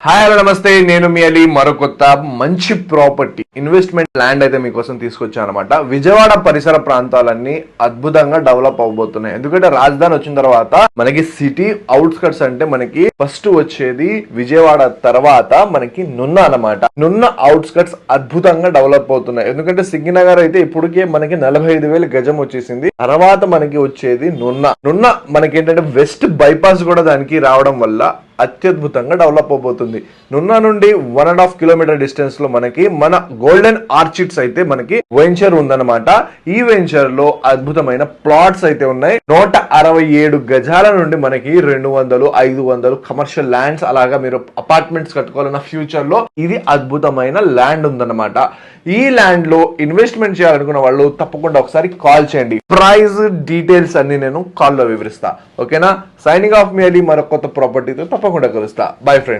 Hi hello నమస్తే, నేను మీ అలీ. మరో కొత్త మంచి ప్రాపర్టీ ఇన్వెస్ట్మెంట్ ల్యాండ్ అయితే మీకోసం తీసుకొచ్చాను అనమాట. విజయవాడ పరిసర ప్రాంతాలన్నీ అద్భుతంగా డెవలప్ అవబోతున్నాయి. ఎందుకంటే రాజధాని వచ్చిన తర్వాత మనకి సిటీ అవుట్స్కట్స్ అంటే మనకి ఫస్ట్ వచ్చేది విజయవాడ, తర్వాత మనకి నున్న అనమాట. నున్న అవుట్స్కట్స్ అద్భుతంగా డెవలప్ అవుతున్నాయి. ఎందుకంటే సింగినగర్ అయితే ఇప్పటికే మనకి 45,000 గజం వచ్చేసింది. తర్వాత మనకి వచ్చేది నున్న మనకి ఏంటంటే వెస్ట్ బైపాస్ కూడా దానికి రావడం వల్ల అత్యద్భుతంగా డెవలప్ అవబోతుంది. నున్నా నుండి 1.5 కిలోమీటర్ డిస్టెన్స్ లో మనకి మన గోల్డెన్ ఆర్చిడ్స్ అయితే మనకి వెంచర్ ఉందన్నమాట. ఈ వెంచర్ లో అద్భుతమైన ప్లాట్స్ అయితే ఉన్నాయి. 167 గజాల నుండి మనకి 200, 500 కమర్షియల్ ల్యాండ్స్, అలాగా మీరు అపార్ట్మెంట్స్ కట్టుకోవాలన్న ఫ్యూచర్ లో ఇది అద్భుతమైన ల్యాండ్ ఉందన్నమాట. ఈ ల్యాండ్ లో ఇన్వెస్ట్మెంట్ చేయాలనుకున్న వాళ్ళు తప్పకుండా ఒకసారి కాల్ చేయండి. ప్రైస్ డీటెయిల్స్ అన్ని నేను కాల్ లో వివరిస్తా. ఓకేనా? సైనింగ్ ఆఫ్ మీ అలీ. మరొక కొత్త ప్రాపర్టీతో తప్పకుండా కలుస్తా. Bye friends.